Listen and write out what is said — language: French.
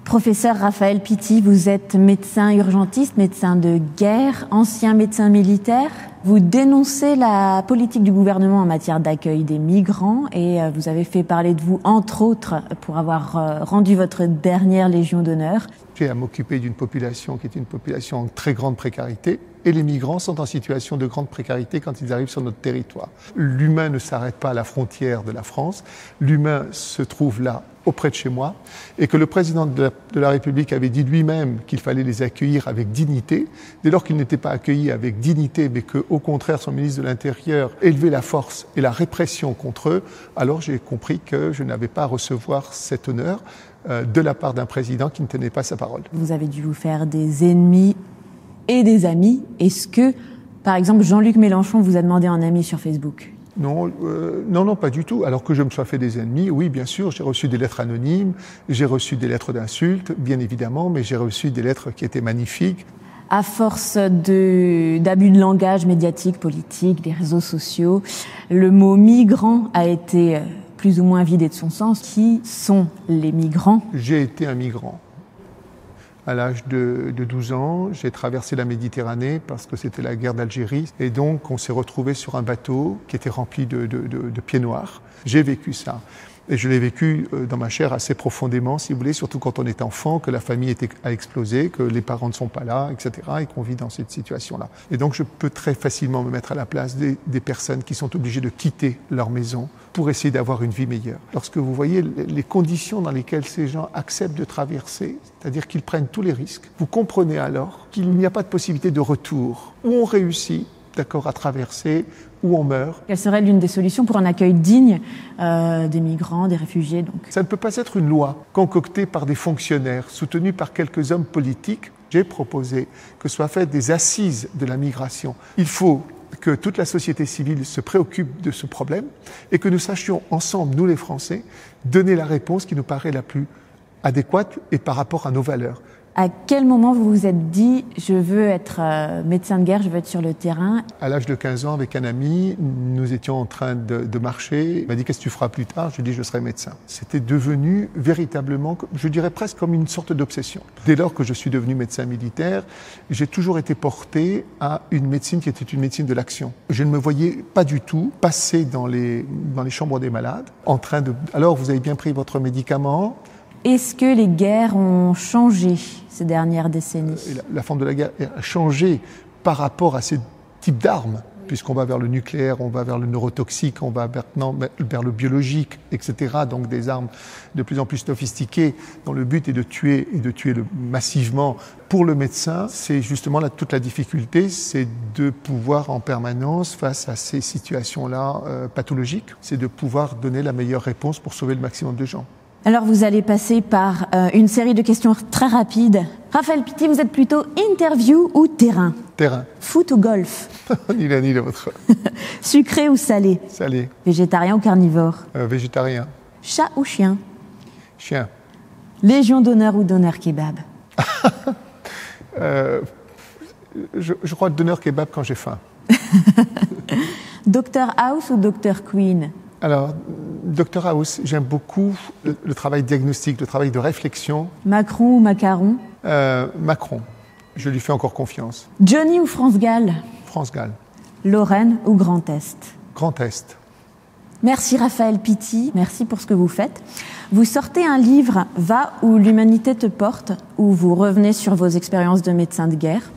Professeur Raphaël Pitti, vous êtes médecin urgentiste, médecin de guerre, ancien médecin militaire. Vous dénoncez la politique du gouvernement en matière d'accueil des migrants et vous avez fait parler de vous, entre autres, pour avoir rendu votre dernière Légion d'honneur. J'ai à m'occuper d'une population qui est une population en très grande précarité et les migrants sont en situation de grande précarité quand ils arrivent sur notre territoire. L'humain ne s'arrête pas à la frontière de la France, l'humain se trouve là, auprès de chez moi, et que le président de la République avait dit lui-même qu'il fallait les accueillir avec dignité. Dès lors qu'ils n'étaient pas accueillis avec dignité, mais qu'au contraire son ministre de l'Intérieur élevait la force et la répression contre eux, alors j'ai compris que je n'avais pas à recevoir cet honneur de la part d'un président qui ne tenait pas sa parole. Vous avez dû vous faire des ennemis et des amis. Est-ce que, par exemple, Jean-Luc Mélenchon vous a demandé un ami sur Facebook ? Non, non, pas du tout. Alors que je me sois fait des ennemis, oui, bien sûr, j'ai reçu des lettres anonymes, j'ai reçu des lettres d'insultes, bien évidemment, mais j'ai reçu des lettres qui étaient magnifiques. À force d'abus de langage médiatique, politique, des réseaux sociaux, le mot migrant a été plus ou moins vidé de son sens. Qui sont les migrants ? J'ai été un migrant. À l'âge de 12 ans, j'ai traversé la Méditerranée parce que c'était la guerre d'Algérie. Et donc, on s'est retrouvé sur un bateau qui était rempli de pieds noirs. J'ai vécu ça. Et je l'ai vécu dans ma chair assez profondément, si vous voulez, surtout quand on est enfant, que la famille a explosé, que les parents ne sont pas là, etc., et qu'on vit dans cette situation-là. Et donc, je peux très facilement me mettre à la place des personnes qui sont obligées de quitter leur maison pour essayer d'avoir une vie meilleure. Lorsque vous voyez les conditions dans lesquelles ces gens acceptent de traverser, c'est-à-dire qu'ils prennent tous les risques, vous comprenez alors qu'il n'y a pas de possibilité de retour. Ou on réussit, d'accord, à traverser, ou on meurt. Quelle serait l'une des solutions pour un accueil digne des migrants, des réfugiés donc ? Ça ne peut pas être une loi concoctée par des fonctionnaires, soutenue par quelques hommes politiques. J'ai proposé que soient faites des assises de la migration. Il faut que toute la société civile se préoccupe de ce problème et que nous sachions ensemble, nous les Français, donner la réponse qui nous paraît la plus adéquate et par rapport à nos valeurs. À quel moment vous vous êtes dit « je veux être médecin de guerre, je veux être sur le terrain » ? À l'âge de 15 ans, avec un ami, nous étions en train de marcher. Il m'a dit « qu'est-ce que tu feras plus tard ?» Je lui ai dit « je serai médecin ». C'était devenu véritablement, je dirais presque comme une sorte d'obsession. Dès lors que je suis devenu médecin militaire, j'ai toujours été porté à une médecine qui était une médecine de l'action. Je ne me voyais pas du tout passer dans les chambres des malades, en train de « alors vous avez bien pris votre médicament ?» Est-ce que les guerres ont changé ces dernières décennies ? La forme de la guerre a changé par rapport à ces types d'armes, puisqu'on va vers le nucléaire, on va vers le neurotoxique, on va maintenant vers le biologique, etc. Donc des armes de plus en plus sophistiquées, dont le but est de tuer massivement. Pour le médecin, c'est justement toute la difficulté, c'est de pouvoir en permanence, face à ces situations-là pathologiques, c'est de pouvoir donner la meilleure réponse pour sauver le maximum de gens. Alors vous allez passer par une série de questions très rapides. Raphaël Pitti, vous êtes plutôt interview ou terrain ? Terrain. Foot ou golf ? Ni l'un ni l'autre. Sucré ou salé ? Salé. Végétarien ou carnivore ? Végétarien. Chat ou chien ? Chien. Légion d'honneur ou donneur kebab ? Je crois donneur kebab quand j'ai faim. Dr House ou Dr Queen ? Alors, Dr House, j'aime beaucoup le travail diagnostique, le travail de réflexion. Macron ou Macaron ? Macron, je lui fais encore confiance. Johnny ou France Gall ? France Gall. Lorraine ou Grand Est ? Grand Est. Merci Raphaël Pitti, merci pour ce que vous faites. Vous sortez un livre, Va où l'humanité te porte, où vous revenez sur vos expériences de médecin de guerre.